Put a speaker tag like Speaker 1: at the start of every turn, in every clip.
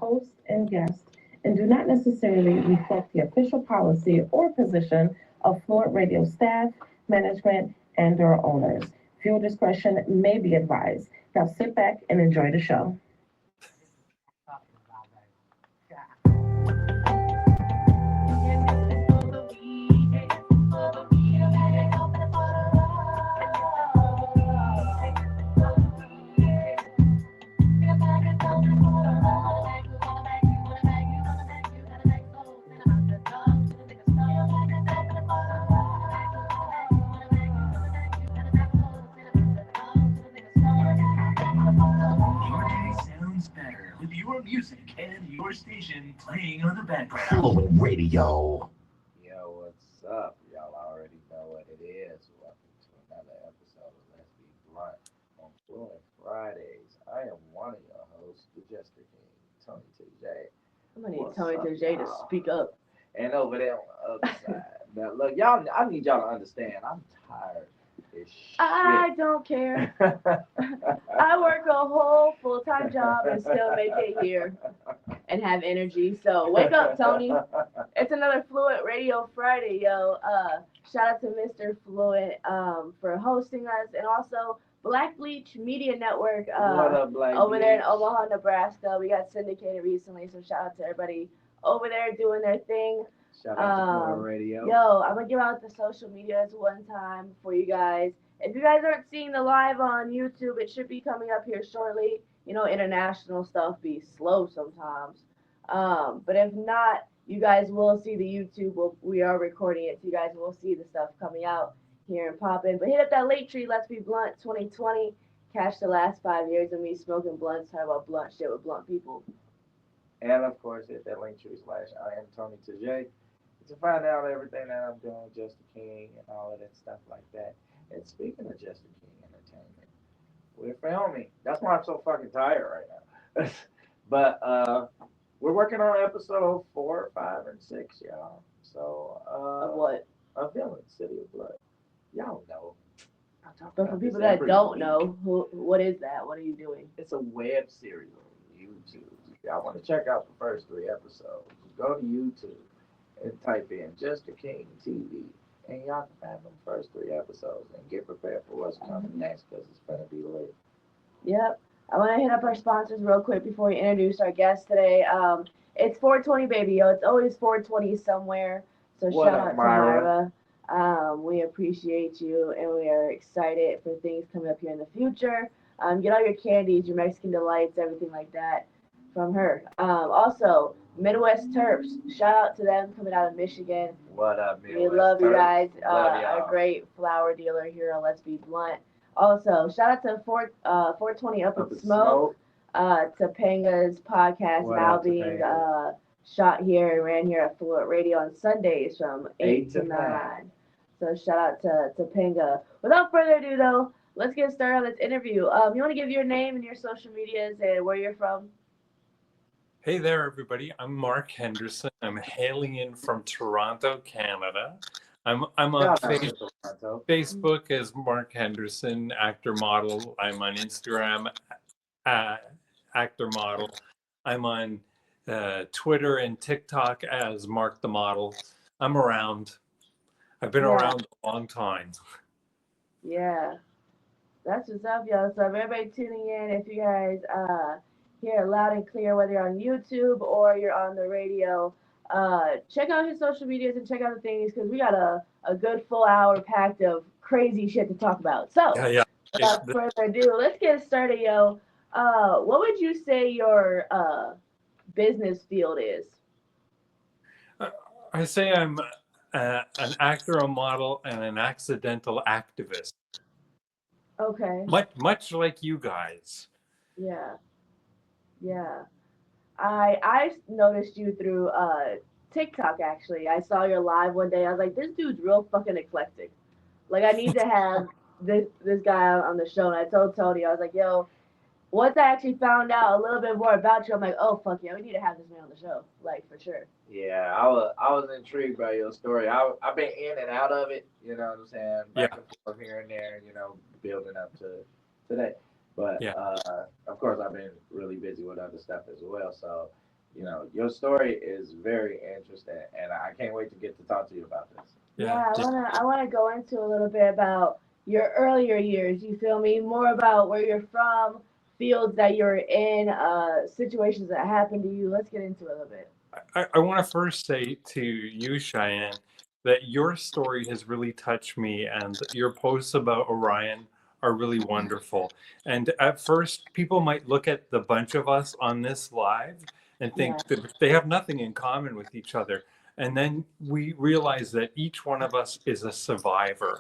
Speaker 1: host and guest and do not necessarily reflect the official policy or position of Fluent Radio staff, management, and or owners. Viewer discretion may be advised. Now sit back and enjoy the show.
Speaker 2: With your music and your station playing on the background. Fluent Radio.
Speaker 3: Yo, what's up? Y'all already know what it is. Welcome to another episode of Let's Be Blunt on Fluent Fridays. I am one of your hosts, the Jester King, Tony TJ.
Speaker 4: I'm gonna need Tony TJ to speak up.
Speaker 3: And over there on the other side. Now, look, y'all, I need y'all to understand, I'm tired as shit.
Speaker 4: I don't care. I work a whole full-time job and still make it here and have energy. So wake up, Tony. It's another Fluent Radio Friday, yo. Shout out to Mr. Fluent for hosting us, and also Black Bleach Media Network
Speaker 3: What up, Black
Speaker 4: over
Speaker 3: Bleach?
Speaker 4: there in Omaha, Nebraska. We got syndicated recently, so shout out to everybody over there doing their thing.
Speaker 3: Shout out to Fluent Radio.
Speaker 4: Yo, I'm gonna give out the social medias one time for you guys. If you guys aren't seeing the live on YouTube, it should be coming up here shortly. You know, international stuff be slow sometimes. But if not, you guys will see the YouTube. We are recording it, so you guys will see the stuff coming out here and popping. But hit up that late tree, Let's Be Blunt 2020. Catch the last 5 years of me smoking blunts, talking about blunt shit with blunt people.
Speaker 3: And of course, hit that link tree / I am Tony TJ to find out everything that I'm doing, Jester King, and all of that stuff like that. And speaking of Jester King Entertainment, we're filming. That's why I'm so fucking tired right now. But we're working on episode 4, 5, and 6, y'all. So
Speaker 4: Of what?
Speaker 3: Of Villain, City of Blood. Y'all know.
Speaker 4: But for people that don't know, what is that? What are you doing?
Speaker 3: It's a web series on YouTube. If y'all want to check out the first 3 episodes, go to YouTube and type in Jester King TV, and y'all can find them first 3 episodes and get prepared for what's coming next, because it's going to be lit.
Speaker 4: Yep. I want to hit up our sponsors real quick before we introduce our guest today. It's 420, baby, yo. It's always 420 somewhere. So
Speaker 3: What
Speaker 4: shout
Speaker 3: up,
Speaker 4: out to
Speaker 3: Myra?
Speaker 4: We appreciate you, and we are excited for things coming up here in the future. Get all your candies, your Mexican delights, everything like that from her. Also, Midwest Terps. Shout out to them coming out of Michigan.
Speaker 3: What up,
Speaker 4: We love you guys.
Speaker 3: Love y'all.
Speaker 4: A great flower dealer here on Let's Be Blunt. Also, shout out to 420 Up in Smoke, Topanga's podcast
Speaker 3: What
Speaker 4: now
Speaker 3: up,
Speaker 4: being
Speaker 3: Topanga?
Speaker 4: shot here and ran here at Fluent Radio on Sundays from 8 to 9. So shout out to Topanga. Without further ado, though, let's get started on this interview. You want to give your name and your social medias and where you're from?
Speaker 5: Hey there, everybody. I'm Mark Henderson. I'm hailing in from Toronto, Canada. I'm on Facebook as Mark Henderson, actor model. I'm on Instagram, actor model. I'm on Twitter and TikTok as Mark the Model. I'm around. I've been around a long time.
Speaker 4: Yeah, that's what's up, y'all. So everybody tuning in, if you guys hear it loud and clear, whether you're on YouTube or you're on the radio, check out his social medias and check out the things, because we got a good full hour packed of crazy shit to talk about. So without further ado, let's get started, yo. What would you say your business field is?
Speaker 5: I say I'm an actor, a model, and an accidental activist.
Speaker 4: Okay.
Speaker 5: Much like you guys.
Speaker 4: Yeah. I noticed you through TikTok, actually. I saw your live one day. I was like, this dude's real fucking eclectic. Like, I need to have this guy on the show. And I told Tony, I was like, yo, once I actually found out a little bit more about you, I'm like, oh, fuck yeah, we need to have this man on the show. Like, for sure.
Speaker 3: Yeah, I was intrigued by your story. I've been in and out of it, you know what I'm saying? Back and forth here and there, you know, building up to today. But, of course, I've been really busy with other stuff as well. So, you know, your story is very interesting, and I can't wait to get to talk to you about this.
Speaker 4: Yeah, I wanna go into a little bit about your earlier years. You feel me? More about where you're from, fields that you're in, situations that happened to you. Let's get into it a little bit.
Speaker 5: I want to first say to you, Cheyenne, that your story has really touched me, and your posts about Orion are really wonderful. And at first, people might look at the bunch of us on this live and think
Speaker 4: Yeah.
Speaker 5: that they have nothing in common with each other. And then we realize that each one of us is a survivor.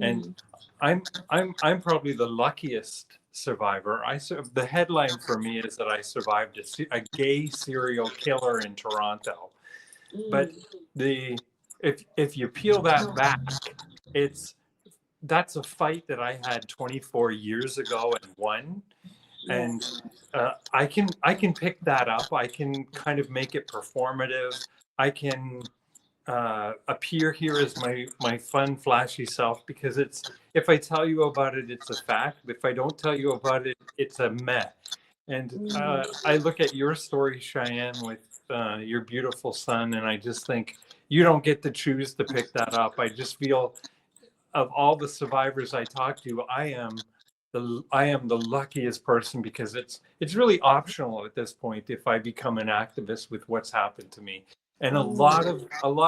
Speaker 5: And I'm probably the luckiest survivor. The headline for me is that I survived a gay serial killer in Toronto. But if you peel that back, that's a fight that I had 24 years ago and won. And I can pick that up. I can kind of make it performative. I can appear here as my fun, flashy self, because if I tell you about it, it's a fact. If I don't tell you about it, it's a meh. And I look at your story, Cheyenne, with your beautiful son, and I just think you don't get to choose to pick that up. I just feel, of all the survivors I talk to, I am the luckiest person, because it's really optional at this point if I become an activist with what's happened to me. And a lot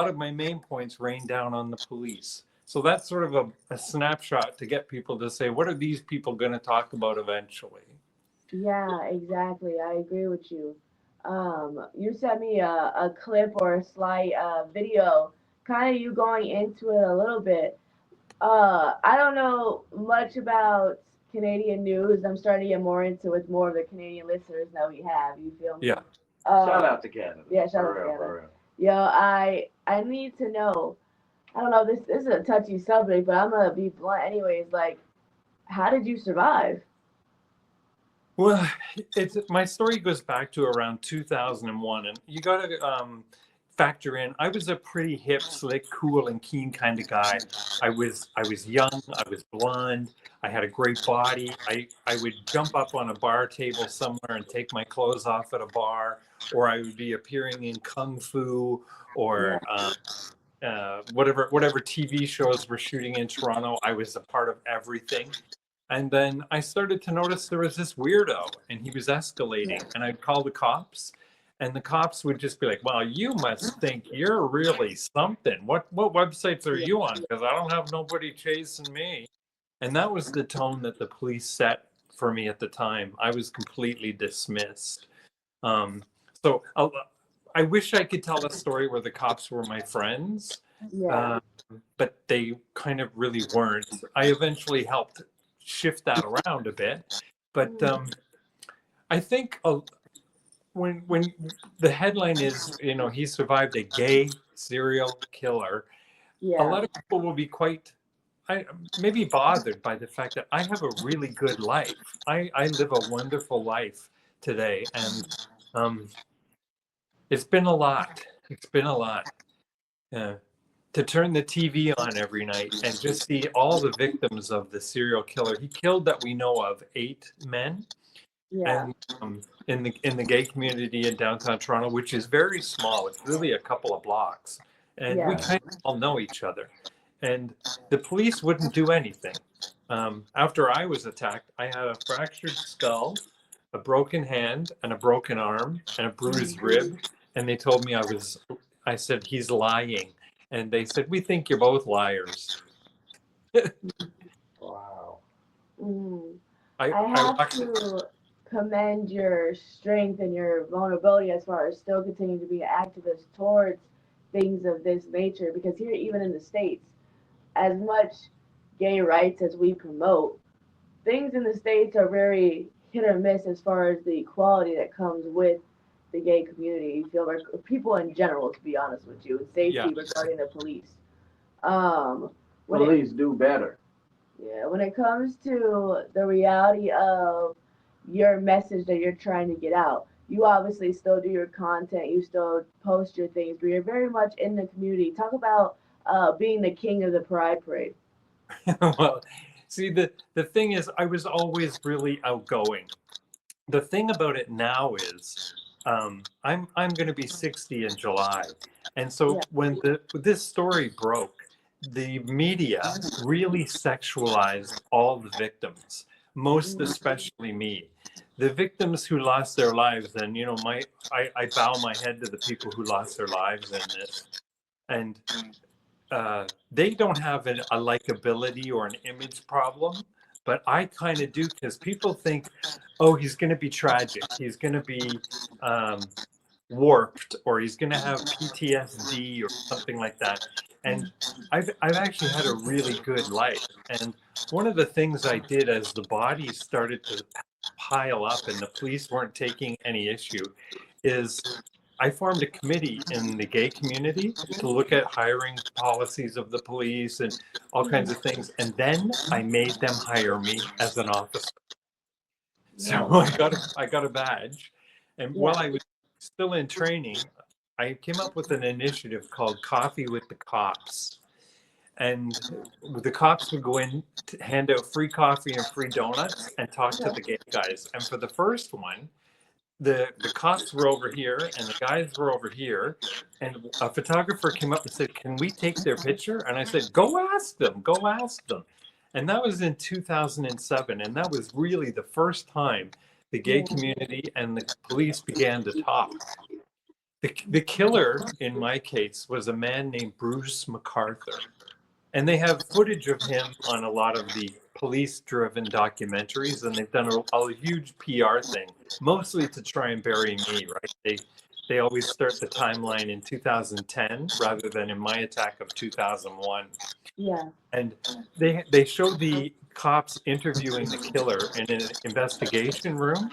Speaker 5: of my main points rain down on the police. So that's sort of a snapshot to get people to say, what are these people going to talk about eventually?
Speaker 4: Yeah, exactly. I agree with you. You sent me a clip or a slight video, kind of you going into it a little bit. I don't know much about Canadian news. I'm starting to get more into it with more of the Canadian listeners that we have. You feel me?
Speaker 5: Yeah.
Speaker 3: Shout out to Canada.
Speaker 4: Yeah, shout out to Canada. Yo, I need to know. I don't know. This is a touchy subject, but I'm gonna be blunt anyways. Like, how did you survive?
Speaker 5: Well, my story goes back to around 2001, and you got to factor in, I was a pretty hip, slick, cool, and keen kind of guy. I was young, I was blonde, I had a great body. I would jump up on a bar table somewhere and take my clothes off at a bar, or I would be appearing in Kung Fu or whatever TV shows were shooting in Toronto. I was a part of everything. And then I started to notice there was this weirdo, and he was escalating, and I'd call the cops, and the cops would just be like, well, you must think you're really something. What websites are you on? Because I don't have nobody chasing me. And that was the tone that the police set for me at the time. I was completely dismissed. So I wish I could tell a story where the cops were my friends, but they kind of really weren't. I eventually helped shift that around a bit, but I think when the headline is, he survived a gay serial killer, a lot of people will be quite maybe bothered by the fact that I have a really good life. I live a wonderful life today, and it's been a lot. To turn the TV on every night and just see all the victims of the serial killer. He killed, that we know of, 8 men. And in the gay community in downtown Toronto, which is very small. It's really a couple of blocks. And we kind of all know each other. And the police wouldn't do anything. After I was attacked, I had a fractured skull, a broken hand, and a broken arm, and a bruised rib. And they told me I said, he's lying. And they said, we think you're both liars.
Speaker 3: Wow.
Speaker 4: I have to commend your strength and your vulnerability as far as still continuing to be an activist towards things of this nature. Because here, even in the States, as much gay rights as we promote, things in the States are very hit or miss as far as the equality that comes with the gay community. You feel like people in general, to be honest with you, and safety regarding the police.
Speaker 3: Police do better.
Speaker 4: Yeah, when it comes to the reality of your message that you're trying to get out, you obviously still do your content, you still post your things, but you're very much in the community. Talk about being the king of the Pride Parade.
Speaker 5: Well, see, the thing is, I was always really outgoing. The thing about it now is, I'm going to be 60 in July, and so
Speaker 4: Yeah.
Speaker 5: when this story broke, the media really sexualized all the victims, most especially me. The victims who lost their lives, and you know, I bow my head to the people who lost their lives in this, and they don't have a likability or an image problem, but I kind of do, because people think, oh, he's going to be tragic, he's going to be warped, or he's going to have PTSD or something like that. And I've actually had a really good life. And one of the things I did as the bodies started to pile up and the police weren't taking any issue is I formed a committee in the gay community to look at hiring policies of the police and all kinds of things. And then I made them hire me as an officer. So I got a badge. And while I was still in training, I came up with an initiative called Coffee with the Cops. And the cops would go in to hand out free coffee and free donuts and talk to the gay guys. And for the first one, the cops were over here and the guys were over here, and a photographer came up and said, can we take their picture? And I said, go ask them. And that was in 2007, and that was really the first time the gay community and the police began to talk. The killer in my case was a man named Bruce MacArthur, and they have footage of him on a lot of the police-driven documentaries, and they've done a huge PR thing, mostly to try and bury me, right? They always start the timeline in 2010 rather than in my attack of 2001.
Speaker 4: Yeah.
Speaker 5: And they show the cops interviewing the killer in an investigation room,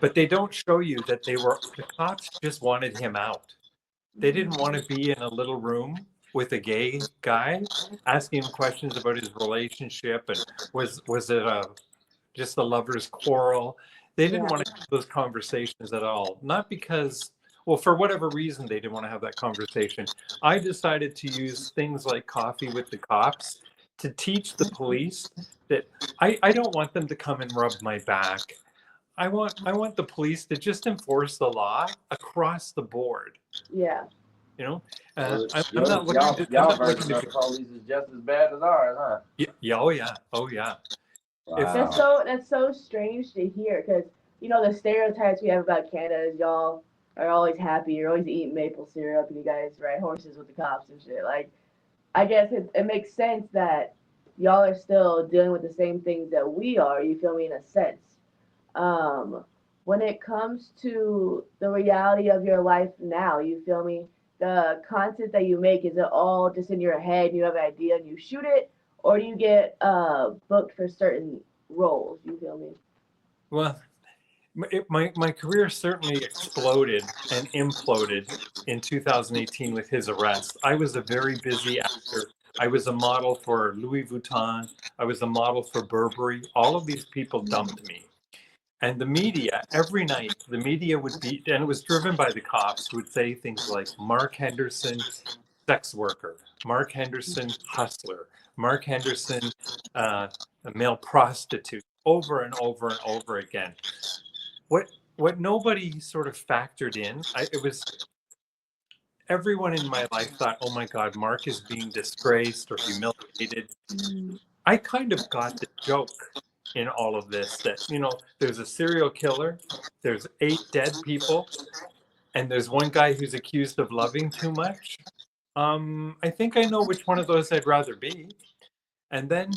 Speaker 5: but they don't show you that the cops just wanted him out. They didn't want to be in a little room with a gay guy asking him questions about his relationship and was it just a lover's quarrel. They didn't want to have those conversations at all. Not because, well, for whatever reason they didn't want to have that conversation. I decided to use things like Coffee with the Cops to teach the police that I don't want them to come and rub my back. I want the police to just enforce the law across the board.
Speaker 4: Yeah.
Speaker 5: You know,
Speaker 3: I'm
Speaker 5: I'm not looking to.
Speaker 3: Y'all version of the police is just as bad as ours, huh?
Speaker 5: Yeah, oh yeah.
Speaker 3: Wow.
Speaker 4: That's so strange to hear, because you know the stereotypes we have about Canada is y'all are always happy, you're always eating maple syrup, and you guys ride horses with the cops and shit. Like, I guess it makes sense that y'all are still dealing with the same things that we are. You feel me, in a sense. When it comes to the reality of your life now, you feel me? The content that you make, is it all just in your head? You have an idea and you shoot it, or do you get booked for certain roles? You feel me?
Speaker 5: Well, my career certainly exploded and imploded in 2018 with his arrest. I was a very busy actor. I was a model for Louis Vuitton. I was a model for Burberry. All of these people dumped me. And the media, every night, the media would be, and it was driven by the cops, who would say things like, Mark Henderson, sex worker, Mark Henderson, hustler, Mark Henderson, a male prostitute, over and over and over again. What nobody sort of factored in, it was, everyone in my life thought, oh my God, Mark is being disgraced or humiliated. I kind of got the joke in all of this, that, you know, there's a serial killer, there's 8 dead people, and there's one guy who's accused of loving too much. I think I know which one of those I'd rather be. And then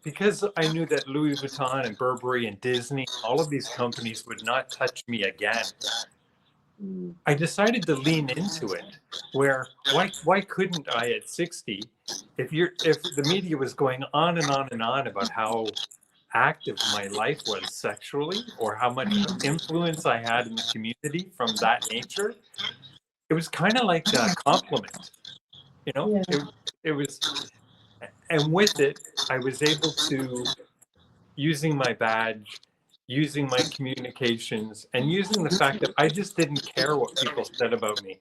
Speaker 5: because I knew that Louis Vuitton and Burberry and Disney, all of these companies would not touch me again, I decided to lean into it. Where why couldn't I at 60, if the media was going on and on and on about how active my life was sexually, or how much influence I had in the community from that nature, it was kind of like a compliment, you know. It was, and with it I was able to, using my badge, using my communications, and using the fact that I just didn't care what people said about me.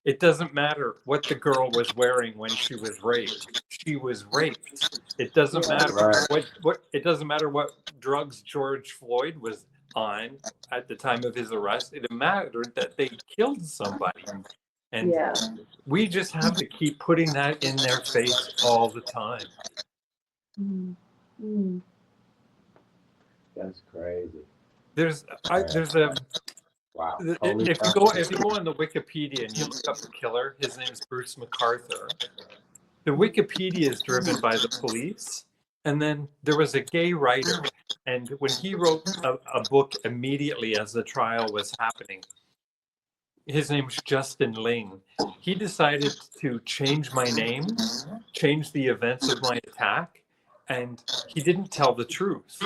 Speaker 5: It doesn't matter what the girl was wearing when she was raped. She was raped. It doesn't matter what it doesn't matter what drugs George Floyd was on at the time of his arrest. It mattered that they killed somebody. And
Speaker 4: Yeah.
Speaker 5: we just have to keep putting that in their face all the time.
Speaker 3: That's crazy.
Speaker 5: There's a
Speaker 3: Wow.
Speaker 5: if you go on the Wikipedia and you look up the killer, his name is Bruce MacArthur. The Wikipedia is driven by the police, and then there was a gay writer, and when he wrote a book immediately as the trial was happening, his name's Justin Ling. He decided to change my name, change the events of my attack, and he didn't tell the truth.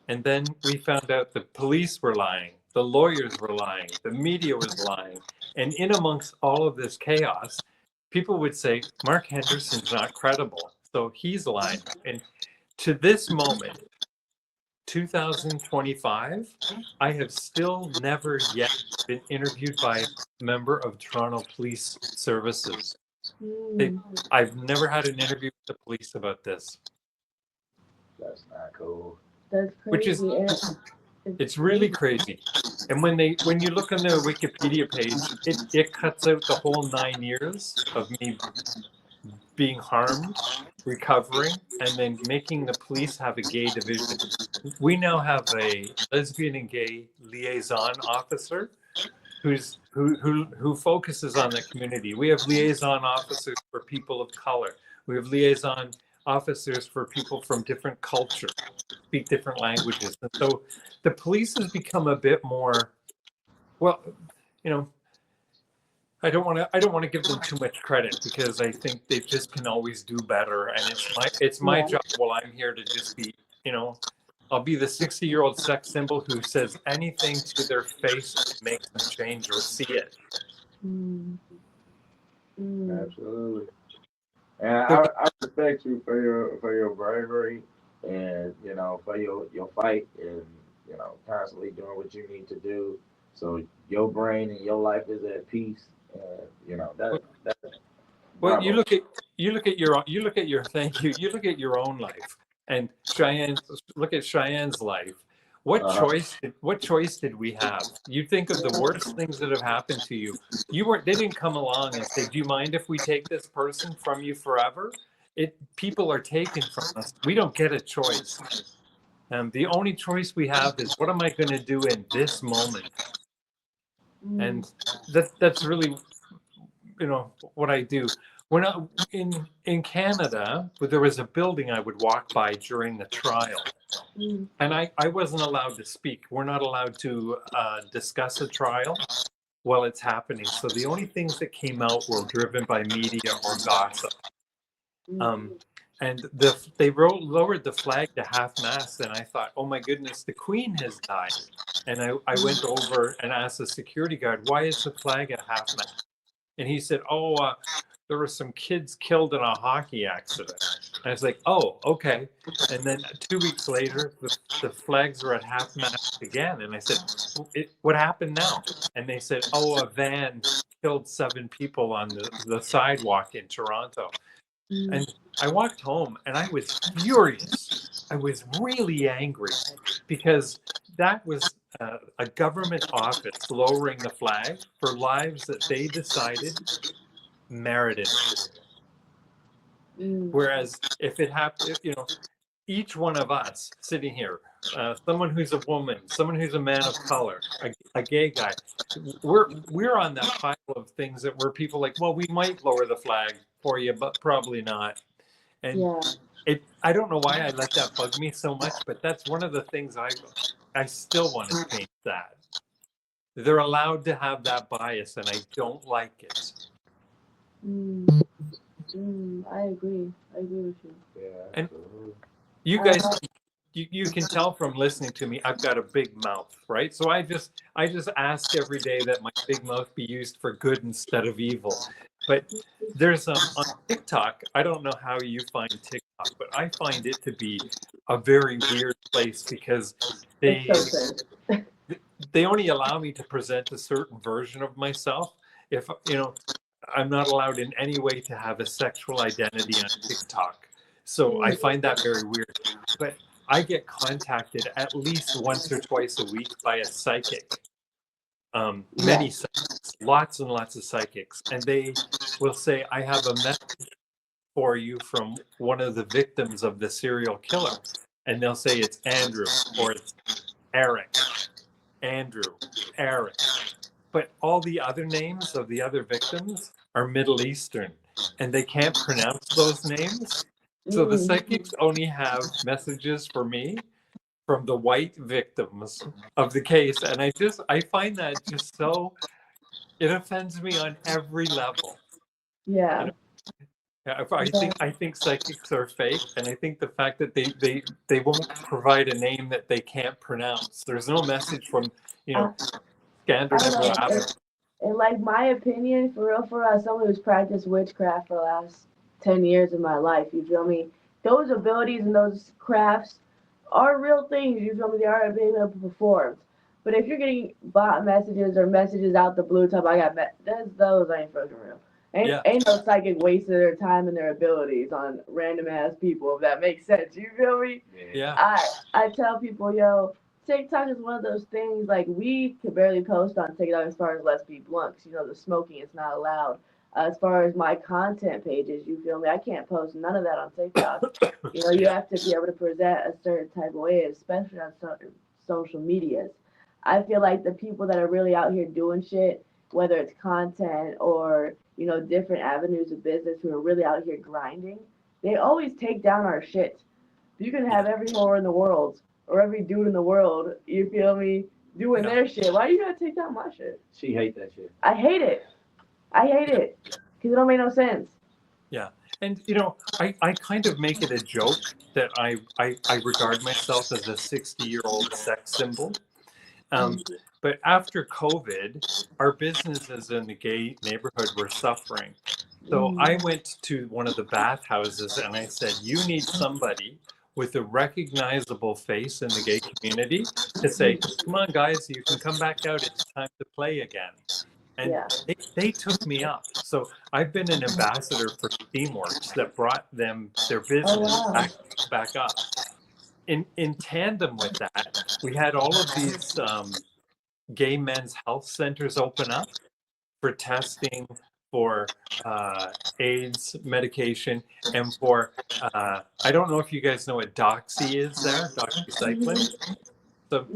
Speaker 5: And then we found out the police were lying, the lawyers were lying, the media was lying. And in amongst all of this chaos, people would say, Mark Henderson's not credible, so he's lying. And to this moment, 2025, I have still never yet been interviewed by a member of Toronto Police Services. I've never had an interview with the police about this.
Speaker 3: That's not cool.
Speaker 4: That's crazy.
Speaker 5: Which is, it's really crazy. And when you look on their Wikipedia page, it cuts out the whole 9 years of me being harmed, recovering, and then making the police have a gay division. We now have a lesbian and gay liaison officer who focuses on the community. We have liaison officers for people of color. We have liaison officers for people from different cultures, speak different languages. And so the police has become a bit more, well, you know, I don't want to give them too much credit, because I think they just can always do better. And it's my job while I'm here to just be, you know, I'll be the 60-year-old sex symbol who says anything to their face that makes them change or see it.
Speaker 3: Absolutely. And I respect you for your bravery, and you know, for your fight, and you know, constantly doing what you need to do so your brain and your life is at peace. You know, that well,
Speaker 5: you look at your thank you. You look at your own life, and look at Cheyenne's life. What choice did we have? You think of the worst things that have happened to you. They didn't come along and say, do you mind if we take this person from you forever? People are taken from us. We don't get a choice. The only choice we have is, what am I going to do in this moment? And that's really, you know, what I do. When in Canada, there was a building I would walk by during the trial. And I wasn't allowed to speak. We're not allowed to discuss a trial while it's happening. So the only things that came out were driven by media or gossip. And they lowered the flag to half-mast, and I thought, oh my goodness, the Queen has died. And I went over and asked the security guard, why is the flag at half-mast? And he said, there were some kids killed in a hockey accident. And I was like, oh, okay. And then 2 weeks later, the flags were at half-mast again. And I said, what happened now? And they said, a van killed 7 people on the sidewalk in Toronto. And I walked home and I was furious. I was really angry, because that was a government office lowering the flag for lives that they decided merited. Whereas if it happened, you know, each one of us sitting here, someone who's a woman, someone who's a man of color, a gay guy, we're on that pile of things that where people like, well, we might lower the flag for you, but probably not. And I don't know why I let that bug me so much, but that's one of the things I still want to change that. They're allowed to have that bias, and I don't like it.
Speaker 4: I agree with you.
Speaker 3: Yeah.
Speaker 5: And you guys, you can tell from listening to me, I've got a big mouth, right? So I just ask every day that my big mouth be used for good instead of evil. But there's on TikTok, I don't know how you find TikTok, but I find it to be a very weird place, because they only allow me to present a certain version of myself. If, you know, I'm not allowed in any way to have a sexual identity on TikTok. So I find that very weird. But I get contacted at least once or twice a week by a psychic. Many psychics, lots and lots of psychics, and they will say, I have a message for you from one of the victims of the serial killer. And they'll say it's Andrew or it's Eric. Andrew, Eric. But all the other names of the other victims are Middle Eastern, and they can't pronounce those names. So the psychics only have messages for me from the white victims of the case. And I find that just so, it offends me on every level.
Speaker 4: Yeah.
Speaker 5: You know? Yeah, I think psychics are fake, and I think the fact that they won't provide a name that they can't pronounce. There's no message from, you know, Scandinavia.
Speaker 4: In like my opinion, for us, someone who's practiced witchcraft for the last 10 years of my life, you feel me? Those abilities and those crafts are real things, you feel me? They are being able to perform. But if you're getting bot messages or messages out the blue top, those ain't fucking real. Ain't no psychic wasting their time and their abilities on random ass people, if that makes sense. You feel me?
Speaker 5: Yeah.
Speaker 4: I tell people, yo, TikTok is one of those things, like, we can barely post on TikTok as far as Let's Be Blunt, 'cause, you know, the smoking is not allowed. As far as my content pages, you feel me? I can't post none of that on TikTok. You know, you have to be able to present a certain type of way, especially on social medias. I feel like the people that are really out here doing shit, whether it's content or, you know, different avenues of business, who are really out here grinding, they always take down our shit. You can have every whore in the world or every dude in the world, you feel me, doing their shit. Why you gotta take down my shit?
Speaker 3: She hate that shit.
Speaker 4: I hate it. Because it don't make no sense.
Speaker 5: Yeah. And, you know, I kind of make it a joke that I regard myself as a 60-year-old sex symbol. But after COVID, our businesses in the gay neighborhood were suffering. So I went to one of the bathhouses and I said, you need somebody with a recognizable face in the gay community to say, come on, guys, you can come back out. It's time to play again. And they took me up. So I've been an ambassador for Steamworks that brought them their business back up. In tandem with that, we had all of these gay men's health centers open up for testing for AIDS medication and for, I don't know if you guys know what Doxy is there, doxycycline. So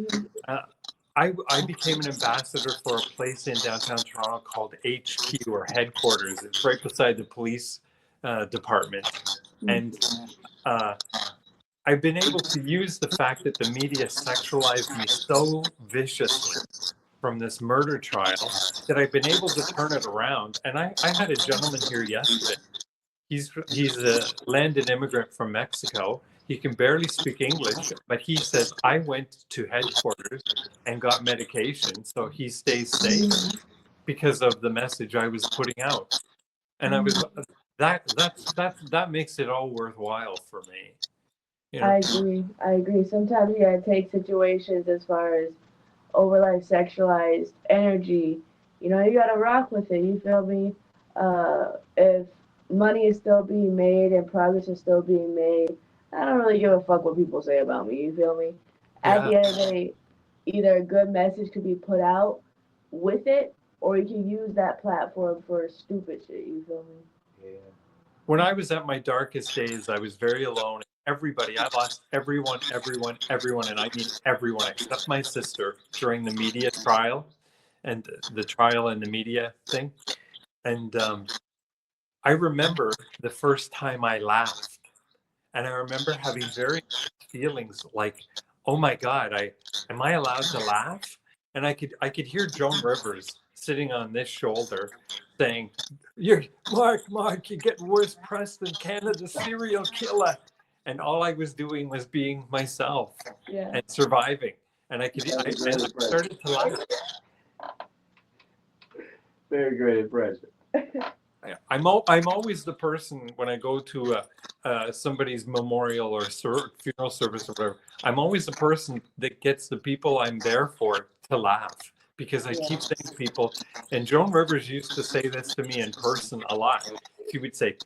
Speaker 5: I became an ambassador for a place in downtown Toronto called HQ, or headquarters. It's right beside the police department. And I've been able to use the fact that the media sexualized me so viciously from this murder trial that I've been able to turn it around. And I had a gentleman here yesterday. He's a landed immigrant from Mexico. He can barely speak English, but he says, I went to headquarters and got medication so he stays safe because of the message I was putting out. And I was that makes it all worthwhile for me. You know?
Speaker 4: I agree. Sometimes you gotta take situations as far as overly sexualized energy. You know, you gotta rock with it. You feel me? If money is still being made and progress is still being made, I don't really give a fuck what people say about me. You feel me? At the end of the day, either a good message could be put out with it, or you can use that platform for stupid shit. You feel me?
Speaker 3: Yeah.
Speaker 5: When I was at my darkest days, I was very alone. Everybody, I lost everyone, and I mean everyone except my sister during the media trial and the trial and the media thing. And I remember the first time I laughed. And I remember having very feelings like, oh my God, am I allowed to laugh? And I could hear Joan Rivers sitting on this shoulder saying, "You're Mark, you're getting worse press than Canada's serial killer." And all I was doing was being myself and surviving. And I started to laugh.
Speaker 3: Very great impression.
Speaker 5: I'm always the person when I go to somebody's memorial or funeral service or whatever. I'm always the person that gets the people I'm there for to laugh, because I keep saying to people, and Joan Rivers used to say this to me in person a lot. She would say,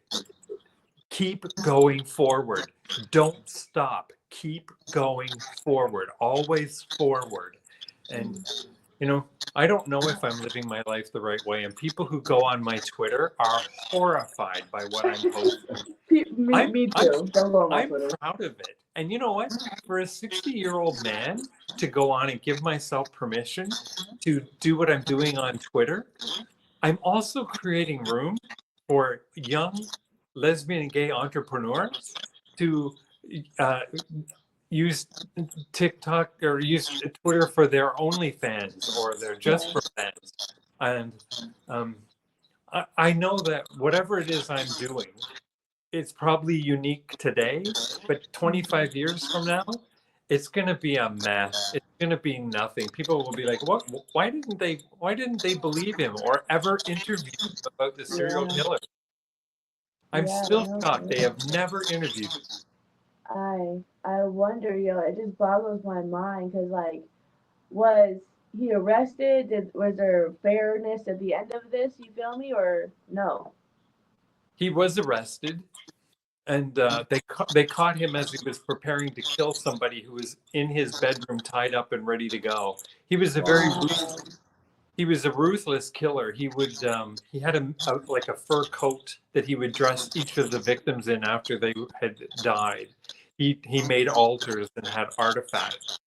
Speaker 5: keep going forward. Don't stop. keep going forward, always forward. And, you know, I don't know if I'm living my life the right way. And people who go on my Twitter are horrified by what I'm posting.
Speaker 4: Me too. Don't go on my
Speaker 5: I'm
Speaker 4: Twitter.
Speaker 5: proud of it. And you know what? For a 60-year-old man to go on and give myself permission to do what I'm doing on Twitter, I'm also creating room for young lesbian and gay entrepreneurs to use TikTok or use Twitter for their OnlyFans or their Just for Fans. And I know that whatever it is I'm doing, it's probably unique today, but 25 years from now, it's going to be a mess. It's going to be nothing. People will be like, "What? Why didn't they believe him or ever interview him about the serial killer?" I'm still shocked. They have never interviewed him.
Speaker 4: I wonder, it just boggles my mind because, like, was he arrested? Was there fairness at the end of this? You feel me, or no?
Speaker 5: He was arrested, and they caught him as he was preparing to kill somebody who was in his bedroom, tied up and ready to go. He was a ruthless killer. He would he had like a fur coat that he would dress each of the victims in after they had died. He made altars and had artifacts.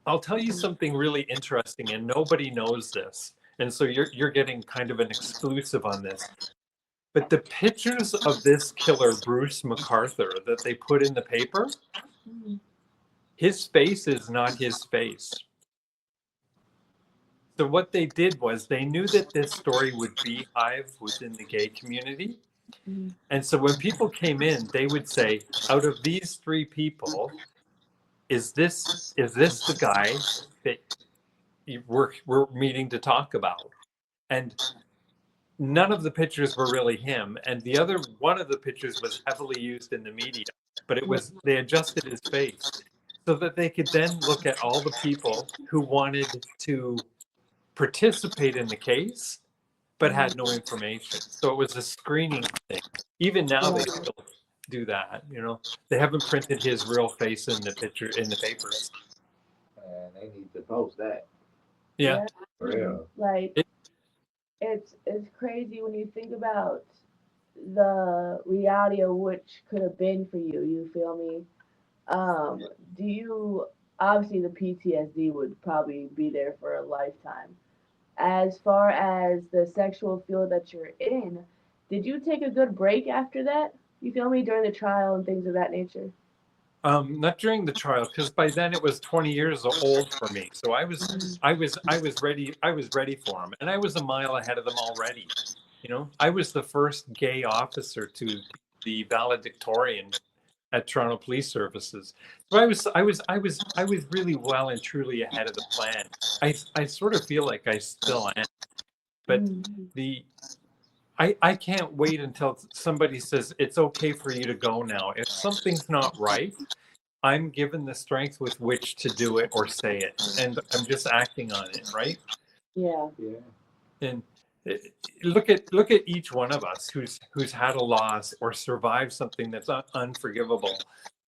Speaker 5: I'll tell you something really interesting, and nobody knows this, and so you're getting kind of an exclusive on this. But the pictures of this killer, Bruce MacArthur, that they put in the paper, his face is not his face. So what they did was they knew that this story would beehive within the gay community. And so when people came in, they would say, out of these three people, is this the guy that we're meeting to talk about? And none of the pictures were really him. And one of the pictures was heavily used in the media, but they adjusted his face so that they could then look at all the people who wanted to participate in the case, but had no information. So it was a screening thing. Even now they still do that. They haven't printed his real face in the papers.
Speaker 3: And they need to post that.
Speaker 5: Yeah.
Speaker 3: For real.
Speaker 4: Like it's crazy when you think about the reality of which could have been for you. You feel me? Do you obviously the PTSD would probably be there for a lifetime. As far as the sexual field that you're in, did you take a good break after that? You feel me, during the trial and things of that nature?
Speaker 5: Not during the trial, because by then it was 20 years old for me. So I was ready. I was ready for him, and I was a mile ahead of them already. I was the first gay officer to the valedictorian at Toronto Police Services. So I was really well and truly ahead of the plan. I sort of feel like I still am, but I can't wait until somebody says it's okay for you to go now. If something's not right, I'm given the strength with which to do it or say it, and I'm just acting on it, right?
Speaker 4: Yeah.
Speaker 5: And look at each one of us who's had a loss or survived something that's unforgivable.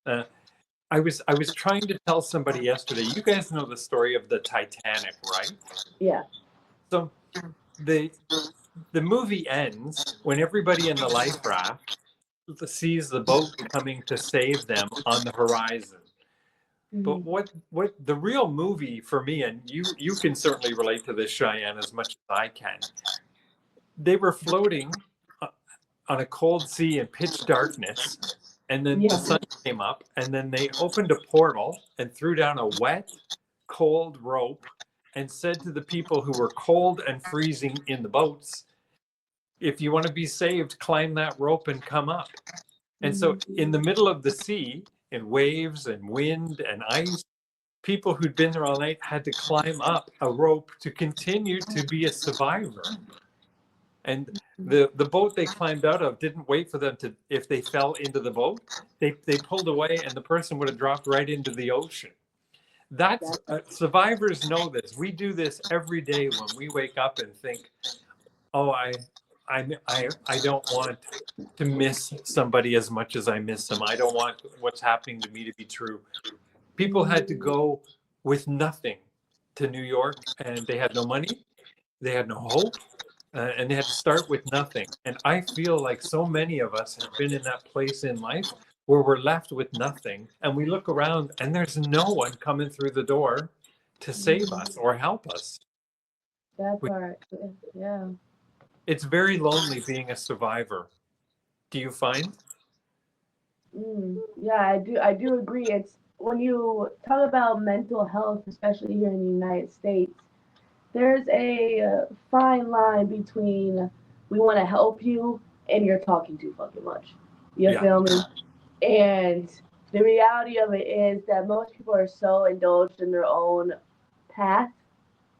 Speaker 5: I was trying to tell somebody yesterday. You guys know the story of the Titanic, right?
Speaker 4: Yeah.
Speaker 5: So the movie ends when everybody in the life raft sees the boat coming to save them on the horizon. But what the real movie for me, and you can certainly relate to this, Cheyenne, as much as I can. They were floating on a cold sea in pitch darkness, and then the sun came up, and then they opened a portal and threw down a wet, cold rope and said to the people who were cold and freezing in the boats, if you want to be saved, climb that rope and come up. And so in the middle of the sea, in waves and wind and ice, people who'd been there all night had to climb up a rope to continue to be a survivor. And the boat they climbed out of didn't wait for them to, if they fell into the boat, they pulled away and the person would have dropped right into the ocean. That's survivors know this. We do this every day when we wake up and think, oh, I don't want to miss somebody as much as I miss them. I don't want what's happening to me to be true. People had to go with nothing to New York, and they had no money, they had no hope, and they had to start with nothing. And I feel like so many of us have been in that place in life where we're left with nothing, and we look around and there's no one coming through the door to save us or help us.
Speaker 4: That part, yeah.
Speaker 5: It's very lonely being a survivor. Do you find?
Speaker 4: Yeah, I do agree. It's when you talk about mental health, especially here in the United States, there's a fine line between we want to help you and you're talking too fucking much. You
Speaker 5: Yeah.
Speaker 4: feel me? And the reality of it is that most people are so indulged in their own path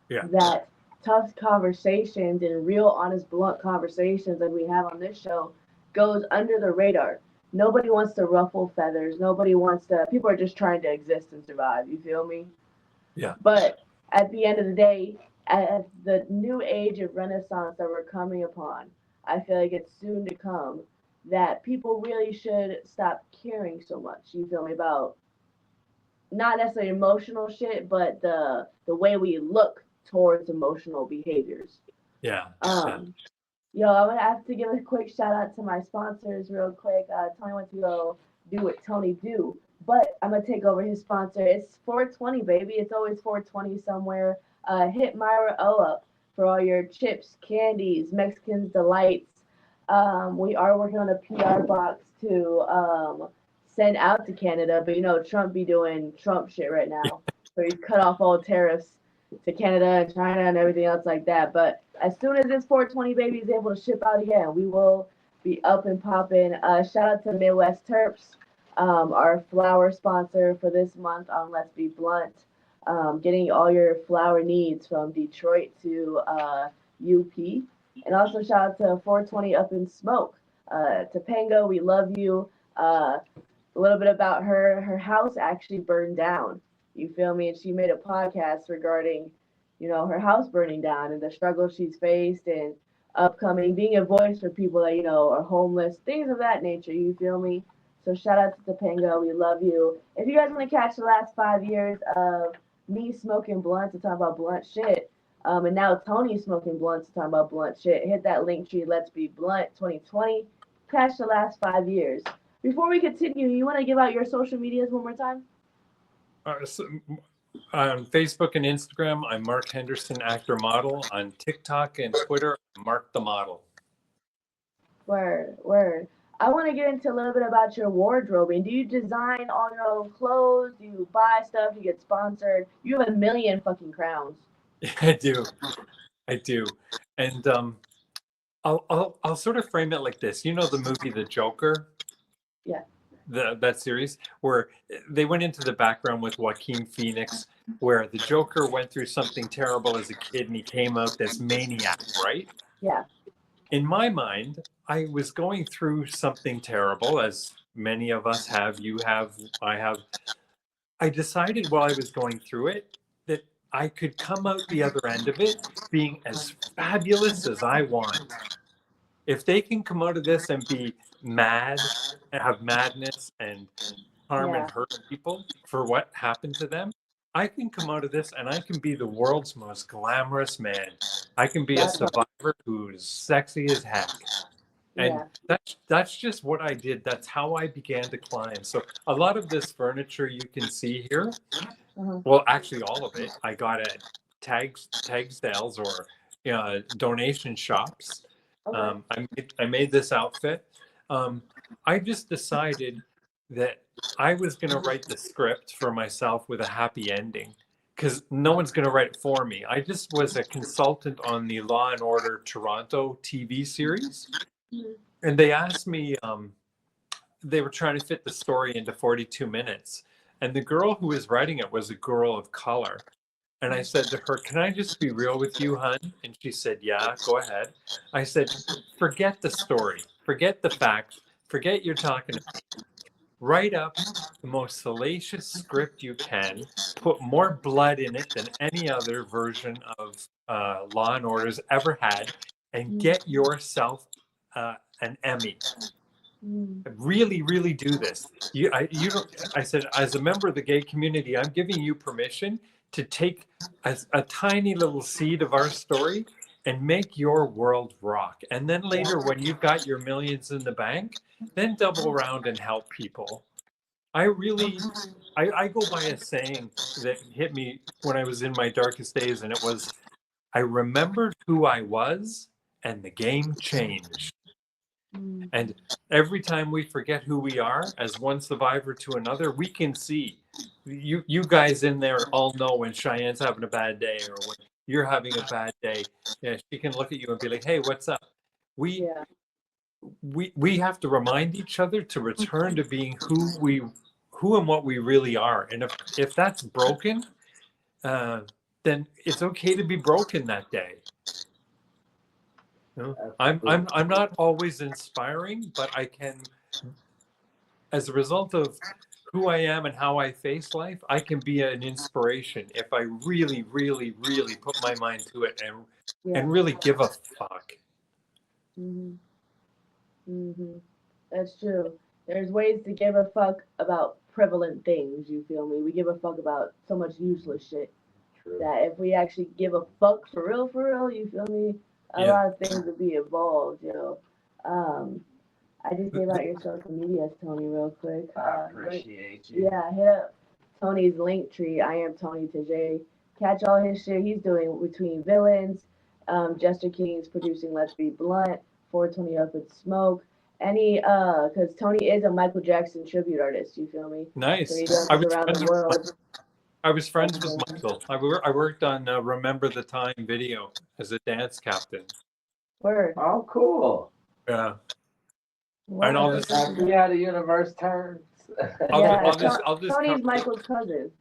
Speaker 5: Yeah.
Speaker 4: that tough conversations and real, honest, blunt conversations like we have on this show goes under the radar. Nobody wants to ruffle feathers. Nobody wants to. People are just trying to exist and survive. You feel me?
Speaker 5: Yeah.
Speaker 4: But at the end of the day, at the new age of Renaissance that we're coming upon, I feel like it's soon to come that people really should stop caring so much. You feel me? About not necessarily emotional shit, but the way we look towards emotional behaviors.
Speaker 5: Yeah.
Speaker 4: Yo, I'm gonna have to give a quick shout out to my sponsors real quick. Tony went to go do what Tony do, but I'm gonna take over his sponsor. It's 420, baby. It's always 420 somewhere. Hit Myra O up for all your chips, candies, Mexican delights. We are working on a PR box to send out to Canada, but you know Trump be doing Trump shit right now, so he's cut off all tariffs to Canada and China and everything else like that. But as soon as this 420 baby is able to ship out again, we will be up and popping. Shout out to Midwest Terps, our flower sponsor for this month on Let's Be Blunt. Getting all your flower needs from Detroit to UP. And also shout out to 420 Up in Smoke. Topanga, we love you. A little bit about her. Her house actually burned down. You feel me? And she made a podcast regarding, you know, her house burning down and the struggle she's faced and upcoming, being a voice for people that, you know, are homeless, things of that nature. You feel me? So shout out to Topanga. We love you. If you guys want to catch the last 5 years of me smoking blunts and talking about blunt shit, and now Tony smoking blunts and talking about blunt shit, hit that link tree, Let's Be Blunt 2020. Catch the last 5 years. Before we continue, you want to give out your social medias one more time?
Speaker 5: On Facebook and Instagram, I'm Mark Henderson, actor model. On TikTok and Twitter, Mark the Model.
Speaker 4: Word. I want to get into a little bit about your wardrobing. Do you design all your own clothes? Do you buy stuff? Do you get sponsored? You have a million fucking crowns.
Speaker 5: I do. And I'll sort of frame it like this. You know the movie The Joker?
Speaker 4: Yeah.
Speaker 5: That series where they went into the background with Joaquin Phoenix, where the Joker went through something terrible as a kid and he came out this maniac, right?
Speaker 4: Yeah.
Speaker 5: In my mind, I was going through something terrible, as many of us have, you have, I have. I decided while I was going through it that I could come out the other end of it being as fabulous as I want. If they can come out of this and be mad and have madness and harm and hurt people for what happened to them, I can come out of this and I can be the world's most glamorous man. I can be a survivor who's sexy as heck. And that's just what I did. That's how I began to climb. So a lot of this furniture you can see here, well, actually all of it, I got at tag sales or donation shops. I made this outfit. I just decided that I was going to write the script for myself with a happy ending because no one's going to write it for me. I just was a consultant on the Law and Order Toronto TV series. And they asked me, they were trying to fit the story into 42 minutes. And the girl who was writing it was a girl of color. And I said to her, "Can I just be real with you, hun?" And she said, "Yeah, go ahead." I said, "Forget the story. Forget the facts. Forget you're talking about me. Write up the most salacious script you can. Put more blood in it than any other version of Law and Order's ever had. and get yourself an Emmy. Really, really do this. I said, as a member of the gay community, I'm giving you permission to take a tiny little seed of our story and make your world rock. And then later, when you've got your millions in the bank, then double around and help people. I go by a saying that hit me when I was in my darkest days, and it was, I remembered who I was, and the game changed. And every time we forget who we are as one survivor to another, we can see. You guys in there all know when Cheyenne's having a bad day or when you're having a bad day. Yeah, she can look at you and be like, "Hey, what's up?" We have to remind each other to return to being who and what we really are. And if that's broken, then it's okay to be broken that day. You know, I'm not always inspiring, but I can, as a result of who I am and how I face life, I can be an inspiration if I really, really, really put my mind to it and really give a fuck.
Speaker 4: That's true. There's ways to give a fuck about prevalent things, you feel me? We give a fuck about so much useless shit. That if we actually give a fuck for real, you feel me? A lot of things would be involved, you know. I just say about your social medias, Tony, real quick.
Speaker 3: I appreciate you.
Speaker 4: Yeah, hit up Tony's link tree. I am Tony Tajay. Catch all his shit he's doing between Villains, Jester King's producing Let's Be Blunt, 420 Up with Smoke. Because Tony is a Michael Jackson tribute artist, you feel me?
Speaker 5: Nice.
Speaker 4: So he does around the world.
Speaker 5: I was friends with Michael. I worked on Remember the Time video as a dance captain.
Speaker 4: Word.
Speaker 3: Oh, cool.
Speaker 5: Yeah.
Speaker 4: Wow.
Speaker 5: And I'll just
Speaker 3: See how the universe turns.
Speaker 4: Tony's Michael's cousin.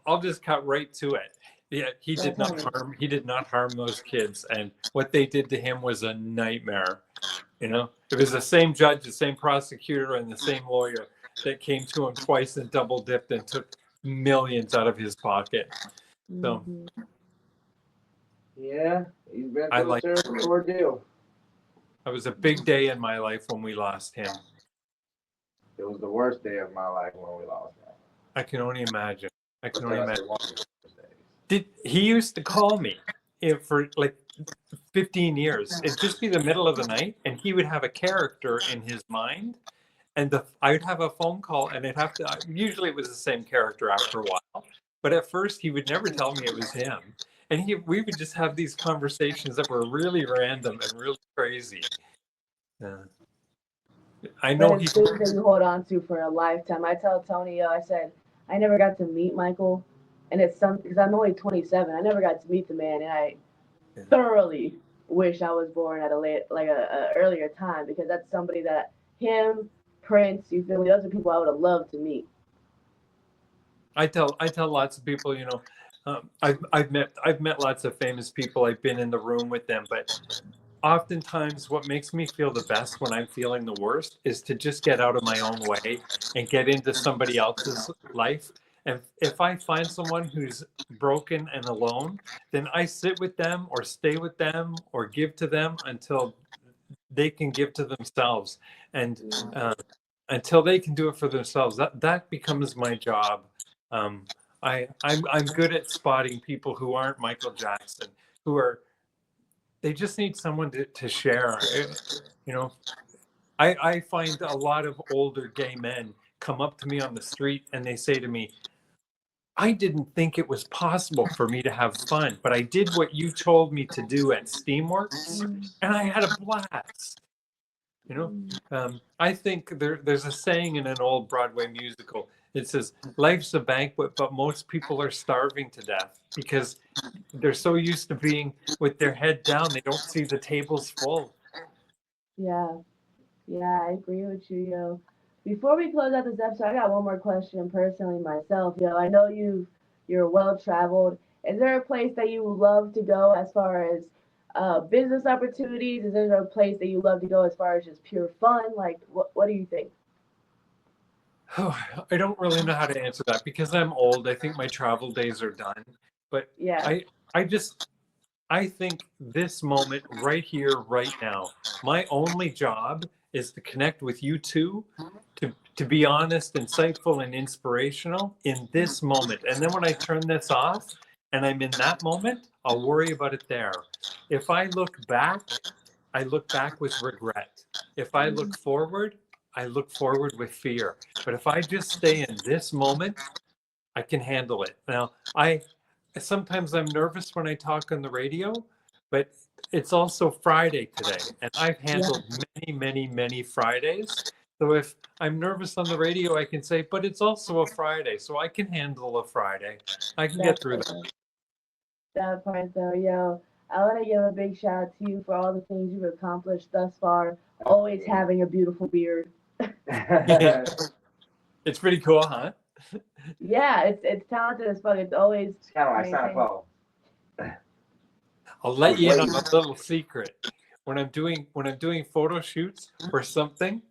Speaker 5: I'll just cut right to it. Yeah, he did not harm those kids, and what they did to him was a nightmare. You know, it was the same judge, the same prosecutor, and the same lawyer that came to him twice and double dipped and took millions out of his pocket. So
Speaker 3: yeah, he's been through a terrible ordeal.
Speaker 5: It was a big day in my life when we lost him.
Speaker 3: It was the worst day of my life when we lost him.
Speaker 5: I can only imagine. He used to call me for like 15 years. It'd just be the middle of the night, and he would have a character in his mind, and I'd have a phone call, and it'd have to. Usually, it was the same character after a while, but at first, he would never tell me it was him, and we would just have these conversations that were really random and really crazy. I know
Speaker 4: he's things that you hold on to for a lifetime. I tell Tony, I said I never got to meet Michael, and it's something because I'm only 27. I never got to meet the man, and I thoroughly wish I was born at a earlier time, because that's somebody that him, Prince, you feel me? Those are people I would have loved to meet.
Speaker 5: I tell lots of people, you know, I've met lots of famous people. I've been in the room with them, but oftentimes what makes me feel the best when I'm feeling the worst is to just get out of my own way and get into somebody else's life. And if I find someone who's broken and alone, then I sit with them or stay with them or give to them until they can give to themselves. And until they can do it for themselves, that becomes my job. I'm good at spotting people who aren't Michael Jackson, they just need someone to share. You know, I find a lot of older gay men come up to me on the street and they say to me, I didn't think it was possible for me to have fun, but I did what you told me to do at Steamworks, and I had a blast. You know, I think there's a saying in an old Broadway musical. It says, life's a banquet, but most people are starving to death because they're so used to being with their head down, they don't see the tables full.
Speaker 4: Yeah, I agree with you, yo. Before we close out this episode, I got one more question personally myself, yo. I know you're well traveled. Is there a place that you would love to go as far as business opportunities? Is there a place that you love to go as far as just pure fun? Like, what do you think?
Speaker 5: Oh, I don't really know how to answer that because I'm old. I think my travel days are done. But
Speaker 4: yeah,
Speaker 5: I think this moment right here, right now, my only job is to connect with you two, to be honest, insightful, and inspirational in this moment. And then when I turn this off and I'm in that moment, I'll worry about it there. If I look back, I look back with regret. If I look forward, I look forward with fear. But if I just stay in this moment, I can handle it. Now, sometimes I'm nervous when I talk on the radio, but it's also Friday today, and I've handled many Fridays. So if I'm nervous on the radio, I can say, but it's also a Friday, so I can handle a Friday. I can get through that.
Speaker 4: That part though, yo. I want to give a big shout out to you for all the things you've accomplished thus far. Always having a beautiful beard.
Speaker 5: It's pretty cool, huh?
Speaker 4: Yeah, it's talented as fuck. It's always
Speaker 3: It's kind of like Santa Claus.
Speaker 5: I'll let you in on a little secret. When I'm doing photo shoots or something,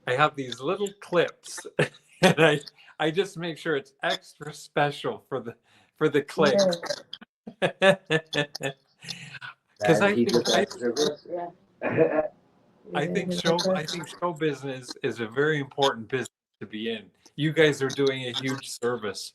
Speaker 5: I have these little clips, and I just make sure it's extra special for the clip.
Speaker 4: Yeah.
Speaker 5: Because
Speaker 4: Yeah.
Speaker 5: I think show business is a very important business to be in. You guys are doing a huge service.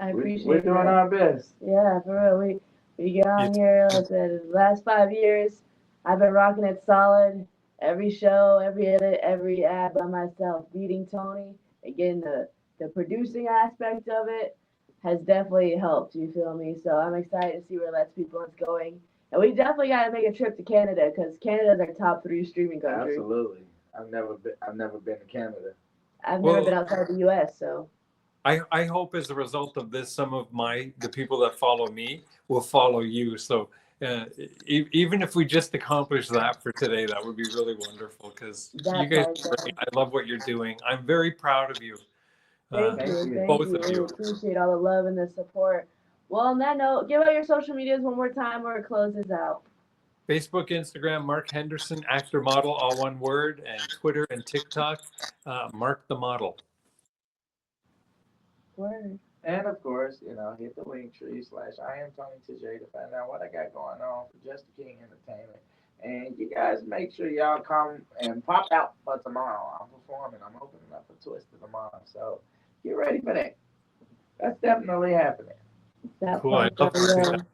Speaker 4: I appreciate
Speaker 3: We're doing our best.
Speaker 4: Yeah, for real. We get on here. Like I said, the last 5 years, I've been rocking it solid. Every show, every edit, every ad by myself. Beating Tony and getting the producing aspect of it has definitely helped. You feel me? So I'm excited to see where Let's Be Blunt's going. And we definitely got to make a trip to Canada because Canada's our top 3 streaming country.
Speaker 3: Absolutely. I've never been to Canada.
Speaker 4: I've never been outside the U.S. So.
Speaker 5: I hope as a result of this, some of the people that follow me will follow you. So even if we just accomplish that for today, that would be really wonderful because you guys are great. I love what you're doing. I'm very proud of you.
Speaker 4: Thank you.
Speaker 5: Both of you.
Speaker 4: We appreciate all the love and the support. Well, on that note, give out your social medias one more time or it closes out.
Speaker 5: Facebook, Instagram, Mark Henderson, actor, model, all one word, and Twitter and TikTok, Mark the Model.
Speaker 4: Word.
Speaker 3: And of course, hit the Linktree/I am Tony Tj to find out what I got going on for Just the King Entertainment. And you guys make sure y'all come and pop out for tomorrow. I'm performing. I'm opening up a Twisted tomorrow. So get ready for that. That's definitely happening.
Speaker 5: Cool. I'd love to see that.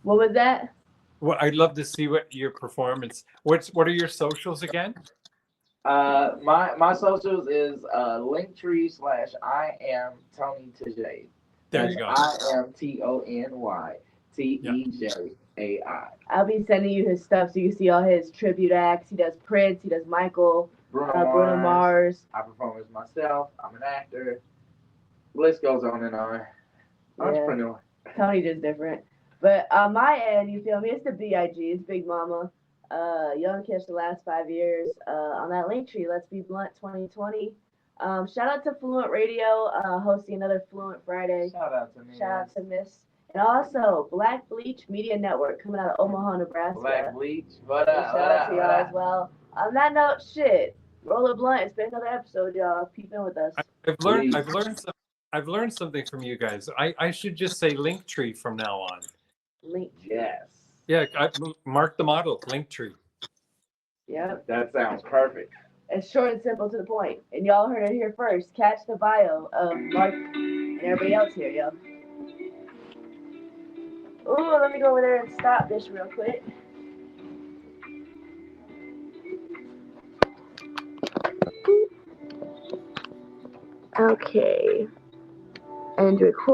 Speaker 4: What was that?
Speaker 5: Well, I'd love to see what your performance. What are your socials again?
Speaker 3: My socials is Linktree/I am Tony Tj.
Speaker 5: There you go.
Speaker 3: I am TonyTejai.
Speaker 4: I'll be sending you his stuff so you can see all his tribute acts. He does Prince. He does Michael. Bruno Mars.
Speaker 3: I perform as myself. I'm an actor. List goes on and on. Entrepreneur.
Speaker 4: Tony just different. But on my end, you feel me? It's the BIG. It's Big Mama. Young Kish the last 5 years. On that Linktree, Let's Be Blunt 2020. Shout out to Fluent Radio, hosting another Fluent Friday.
Speaker 3: Shout out to me.
Speaker 4: Shout out to Miss. And also, Black Bleach Media Network coming out of Omaha, Nebraska.
Speaker 3: Black Bleach. Shout
Speaker 4: out to y'all as well. On that note, roll a blunt. It's been another episode, y'all. Peep in with us.
Speaker 5: I've learned something from you guys. I should just say Linktree from now on.
Speaker 4: Linktree.
Speaker 3: Yes.
Speaker 5: Yeah, Mark the Model, Linktree.
Speaker 4: Yep.
Speaker 3: That sounds perfect.
Speaker 4: It's short and simple to the point. And y'all heard it here first. Catch the bio of Mark and everybody else here, yo. Ooh, let me go over there and stop this real quick. Okay. And record.